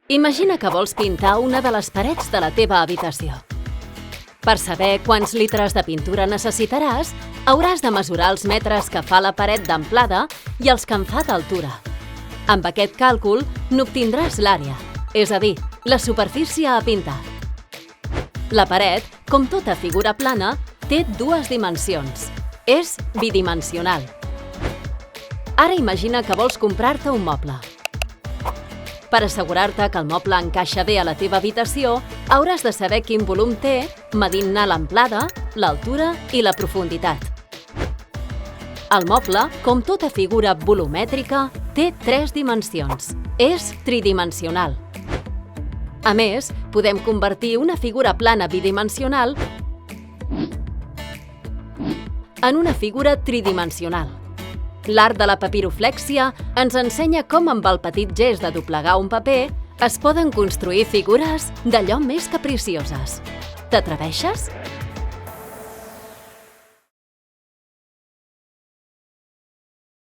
Imagina que vols pintar una de les parets de la teva habitació. Per saber quants litres de pintura necessitaràs, hauràs de mesurar els metres que fa la paret d'amplada i els que en fa d'altura. Amb aquest càlcul n'obtindràs l'àrea, és a dir, la superfície a pintar. La paret, com tota figura plana, té dues dimensions. És bidimensional. Ara imagina que vols comprar-te un moble. Per assegurar-te que el moble encaixa bé a la teva habitació, hauràs de saber quin volum té, medint-ne l'amplada, l'altura i la profunditat. El moble, com tota figura volumètrica, té 3 dimensions. És tridimensional. A més, podem convertir una figura plana bidimensional en una figura tridimensional. L'art de la papiroflèxia ens ensenya com amb el petit gest de doblegar un paper es poden construir figures d'allò més capricioses. T'atreveixes?